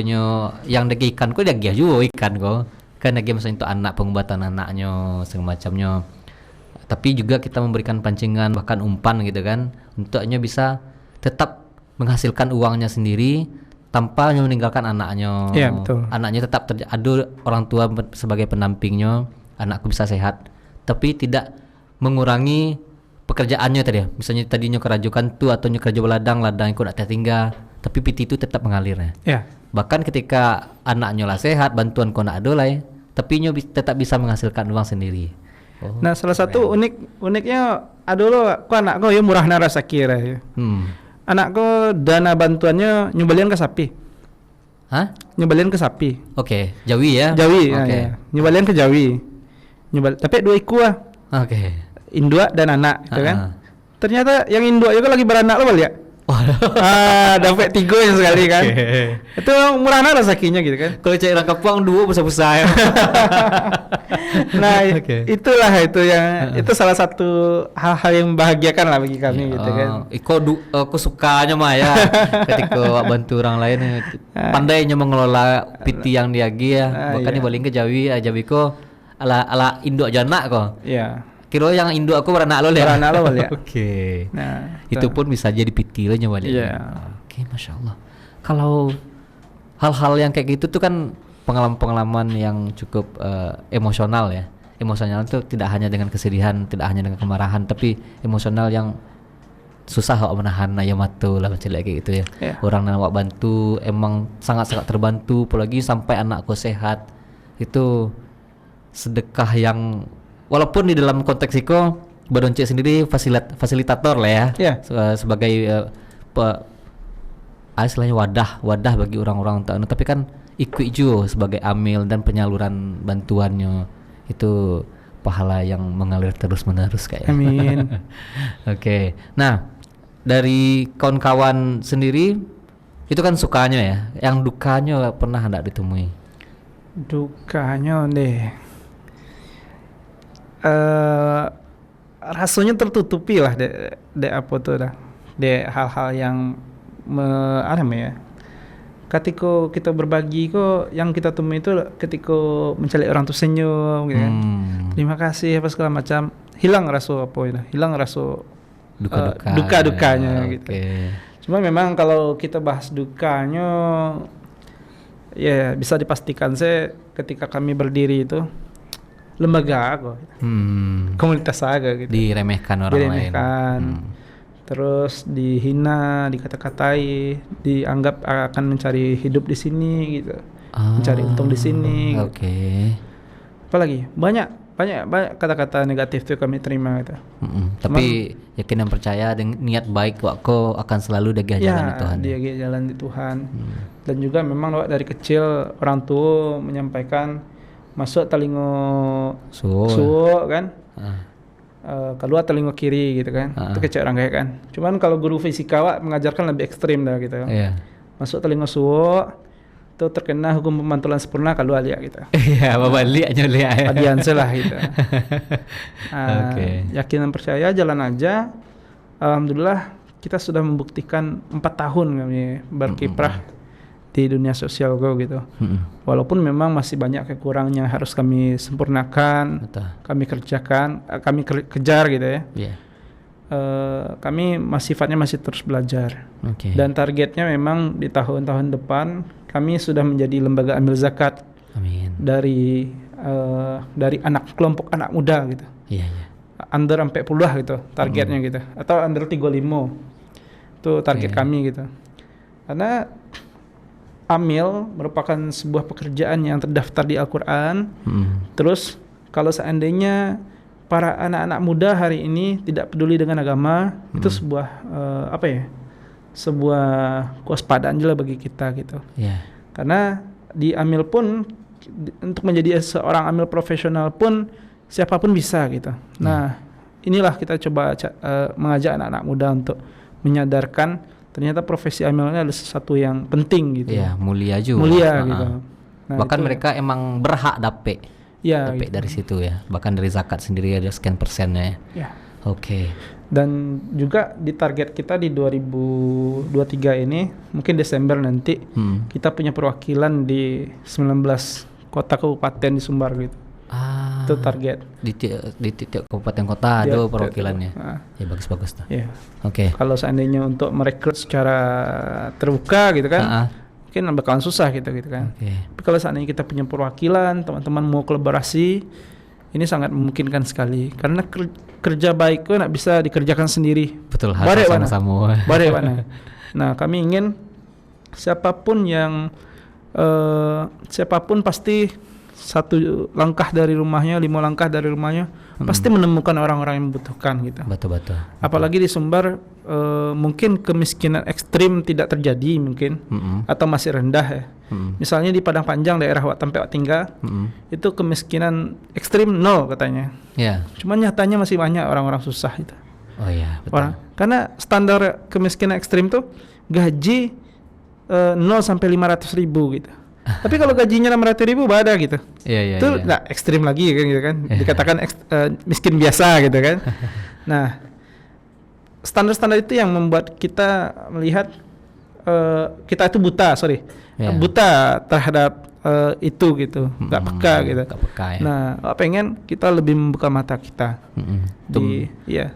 yang dagi ikan kok dia juga ikan kok. Kan lagi misalnya itu anak pengobatan anaknya semacamnya. Tapi juga kita memberikan pancingan bahkan umpan gitu kan, untuknya bisa tetap menghasilkan uangnya sendiri tanpa meninggalkan anaknya. Iya betul. Anaknya tetap ada orang tua sebagai pendampingnya, anakku bisa sehat. Tapi tidak mengurangi pekerjaannya tadi ya. Misalnya tadinya kerajukan tuh atau kerja ladang itu nak tertinggal, tapi PT itu tetap mengalirnya. Ya. Bahkan ketika anaknya lah sehat, bantuan kau nak ada lah ya, tapi nyo tetap bisa menghasilkan uang sendiri. Nah salah satu uniknya ada lo, kok anak kau ya murah nara sakira ya. Anak kau dana bantuannya nyumbalian ke sapi. Hah? Nyumbalian ke sapi. Jawi ya. Ya. Nyumbalian ke Jawi. Tapi 2 iku lah. Indua dan anak gitu kan. Ternyata yang indua juga lagi beranak lo ya. Dapat 3 yang sekali kan. Itu murah nara sakinya gitu kan. Kalau cek rangkap uang 2 besar-besar. Nah, itulah itu yang itu salah satu hal-hal yang membahagiakan lah bagi kami gitu kan. Aku sukanya mah ya ketika bantu orang lain pandainya mengelola PT yang diagi ya. Bahkan balik ke Jawi ko ala induk jana kok. Iya. Kira yang induk aku beranak lo ya. Oke. Nah, itu pun bisa jadi PT lah nyoba dia. Masya Allah. Kalau hal-hal yang kayak gitu tuh kan pengalaman-pengalaman yang cukup emosional ya. Emosional itu tidak hanya dengan kesedihan, tidak hanya dengan kemarahan, tapi emosional yang susah kok menahan ayamatu lah macam kayak gitu ya. Orang yang awak bantu emang sangat-sangat terbantu, apalagi sampai anakku sehat. Itu sedekah yang walaupun di dalam konteks itu Badonce sendiri fasilitator lah ya. Sebagai istilahnya wadah bagi orang-orang untuk tapi kan ikut juga sebagai amil dan penyaluran bantuannya itu pahala yang mengalir terus-menerus kayak. Amin. Oke. Nah, dari kawan-kawan sendiri itu kan sukanya ya. Yang dukanya pernah enggak ditemui? Dukanya deh. Rasanya tertutupi lah de apa tuh dah. De hal-hal yang ketika kita berbagi kok yang kita temui itu ketika mencari orang tuh senyum gitu kan. Terima kasih apa segala macam, hilang rasa duka-dukanya gitu. Cuma memang kalau kita bahas dukanya ya bisa dipastikan ketika kami berdiri itu lembaga komunitas aga gitu. Diremehkan orang lain. Terus dihina, dikata-katai, dianggap akan mencari hidup di sini gitu. mencari untung di sini. Oke. Apalagi banyak kata-kata negatif tuh kami terima gitu. Tapi yakin dan percaya dengan niat baik wako akan selalu dagih jalan di Tuhan. Dia jalan di Tuhan. Dan juga memang dari kecil orang tua menyampaikan masuk telingo suwo kan. Keluar telingo kiri gitu kan. Itu kecil orang kayak kan. Cuman kalau guru fisika mengajarkan lebih ekstrim dah gitu. Masuk telingo suwo itu terkena hukum pemantulan sempurna kalau lihat gitu. Iya, babalik lihat. Padian selah gitu. Yakin dan percaya jalan aja. Alhamdulillah kita sudah membuktikan 4 tahun kami berkiprah di dunia sosial go gitu. Walaupun memang masih banyak kekurangan yang harus kami sempurnakan, kami kerjakan, kami kejar gitu ya. Kami sifatnya masih terus belajar. Dan targetnya memang di tahun-tahun depan kami sudah menjadi lembaga amil zakat. Amin. Dari kelompok anak muda gitu. Under 40 lah gitu targetnya gitu. Atau under 35. Itu target kami gitu. Karena amil merupakan sebuah pekerjaan yang terdaftar di Al-Qur'an. Terus kalau seandainya para anak-anak muda hari ini tidak peduli dengan agama, itu sebuah sebuah kewaspadaan juga bagi kita gitu. Karena di amil pun untuk menjadi seorang amil profesional pun siapapun bisa gitu. Nah, inilah kita coba mengajak anak-anak muda untuk menyadarkan ternyata profesi amil ini adalah sesuatu yang penting gitu. Mulia juga. Mulia gitu. Nah, bahkan mereka emang berhak dapet gitu. Dari situ ya. Bahkan dari zakat sendiri ada sekian persennya ya. Oke. Dan juga di target kita di 2023 ini mungkin Desember nanti kita punya perwakilan di 19 kota kabupaten di Sumbar gitu. Itu target. Di tiap kabupaten kota ada perwakilannya. Ya bagus-bagus tuh. Oke. Kalau seandainya untuk merekrut secara terbuka gitu kan, mungkin bakalan susah gitu kan. Tapi kalau seandainya kita punya perwakilan, teman-teman mau kolaborasi, ini sangat memungkinkan sekali karena kerja baik itu nak bisa dikerjakan sendiri. Betul, harus sama-sama. Barek mana. Nah, kami ingin siapapun pasti 1 langkah dari rumahnya, 5 langkah dari rumahnya pasti menemukan orang-orang yang membutuhkan gitu. Betul. Apalagi di Sumbar mungkin kemiskinan ekstrim tidak terjadi mungkin atau masih rendah ya. Misalnya di Padang Panjang daerah tempat Wak tinggal itu kemiskinan ekstrim 0 katanya. Cuman nyatanya masih banyak orang-orang susah itu. Betul. Karena standar kemiskinan ekstrim tuh gaji 0 sampai 500 ribu gitu. Tapi kalau gajinya 600 ribu ada gitu. Itu nggak ekstrim lagi kan gitu kan. Dikatakan miskin biasa gitu kan. Nah, standar-standar itu yang membuat kita melihat kita itu buta terhadap itu gitu, nggak peka gitu. Nah, pengen kita lebih membuka mata kita di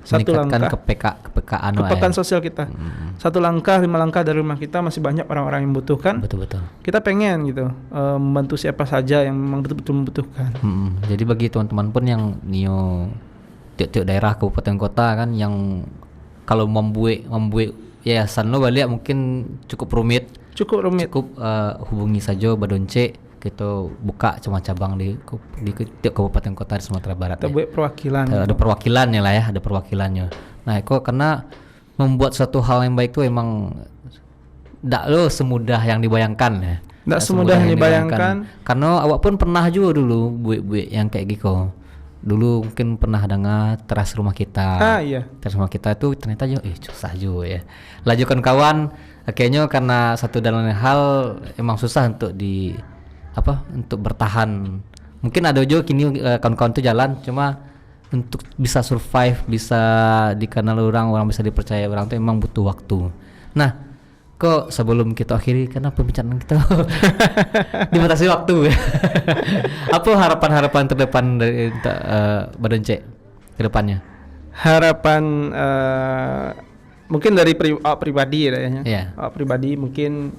satu langkah kepekaan sosial kita. 1 langkah, 5 langkah dari rumah kita masih banyak orang-orang yang membutuhkan. Betul. Kita pengen gitu membantu siapa saja yang memang betul-betul membutuhkan. Jadi bagi teman-teman pun yang tiap-tiap daerah kabupaten kota kan yang kalau membuat yayasan lo balik mungkin cukup rumit. Cukup hubungi saja Badonce, kita buka cuma cabang di tiap kabupaten kota di Sumatera Barat. Kita buat perwakilan. Ada perwakilannya lah ya, ada perwakilannya. Nah, karena membuat suatu hal yang baik itu emang tidak semudah yang dibayangkan ya. Tidak semudah yang dibayangkan. Karena awak pun pernah juga dulu buat yang kayak gitu. Dulu mungkin pernah dengar teras rumah kita. Teras rumah kita itu ternyata susah juga ya. Laju kawan akhirnya karena satu dan lain hal emang susah untuk untuk bertahan. Mungkin ada juga kini kawan-kawan itu jalan, cuma untuk bisa survive, bisa dikenal orang bisa dipercaya orang itu emang butuh waktu. Nah, kok sebelum kita akhiri karena pembicaraan kita dibatasi waktu. Apa harapan-harapan terdepan dari Badonce ke depannya? Harapan mungkin dari pribadi ya. Pribadi mungkin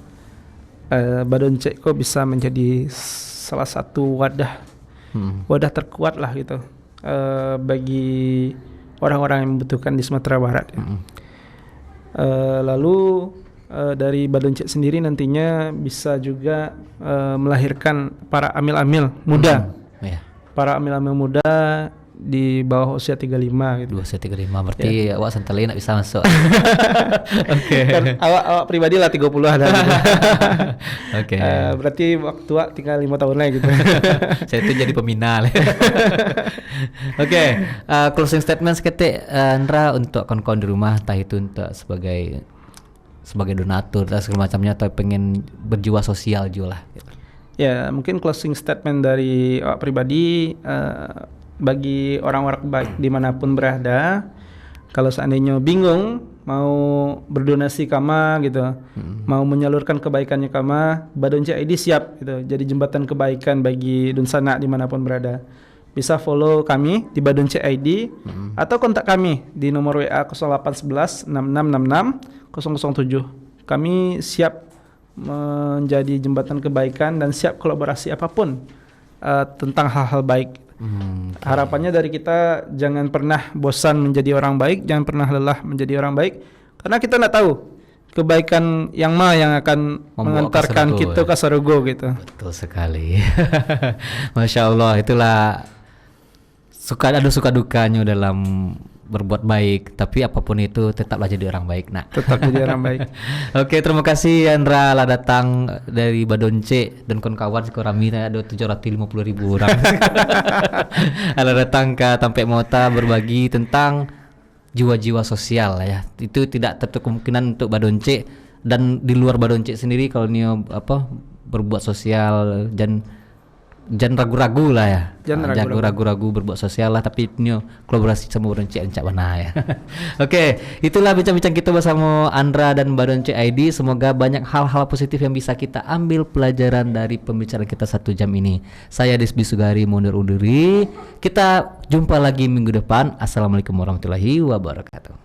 Badonce kok bisa menjadi salah satu wadah terkuat lah gitu bagi orang-orang yang membutuhkan di Sumatera Barat ya. Lalu dari Badonce sendiri nantinya bisa juga melahirkan para amil-amil muda. Para amil-amil muda di bawah usia 35 gitu. Usia 35 berarti awak santali nak bisa masuk. Oke. Kan awak pribadi lah 30 ada gitu. Oke. Berarti waktu awak tinggal 5 tahun lagi gitu. Saya itu jadi pembina. Oke, closing statement seketik Andra untuk kawan-kawan di rumah, entah itu untuk sebagai donatur atau segala macamnya, atau pengen berjiwa sosial juga lah gitu. Ya, mungkin closing statement dari awak pribadi, bagi orang-orang baik dimanapun berada, kalau seandainya bingung mau berdonasi kama gitu, mau menyalurkan kebaikannya kama, Badonce ID siap gitu, jadi jembatan kebaikan bagi Dunsana dimanapun berada. Bisa follow kami di Badonce ID atau kontak kami di nomor WA 0811 6666 007. Kami siap menjadi jembatan kebaikan dan siap kolaborasi apapun tentang hal-hal baik. Harapannya dari kita, jangan pernah bosan menjadi orang baik, jangan pernah lelah menjadi orang baik, karena kita tidak tahu kebaikan yang akan mengantarkan kita ke surga gitu. Betul sekali. Masya Allah, itulah ada suka dukanya dalam berbuat baik, tapi apapun itu tetaplah jadi orang baik. Nah, tetap jadi orang baik. Oke, terima kasih Andra lah datang dari Badonce dan kawan-kawan sekurang ada 750.000 orang. Lah datang ke Tampek Mota berbagi tentang jiwa-jiwa sosial ya. Itu tidak tertutup kemungkinan untuk Badonce dan di luar Badonce sendiri kalau Nio berbuat sosial, jangan ragu-ragu lah ya. Jangan ragu-ragu berbuat sosial lah, tapi ini kolaborasi sama Badonce Encak Bana ya. Oke, itulah bincang-bincang kita bersama Andra dan Badonce ID. Semoga banyak hal-hal positif yang bisa kita ambil pelajaran dari pembicaraan kita 1 jam ini. Saya Desbi Sugari mundur diri. Kita jumpa lagi minggu depan. Assalamualaikum warahmatullahi wabarakatuh.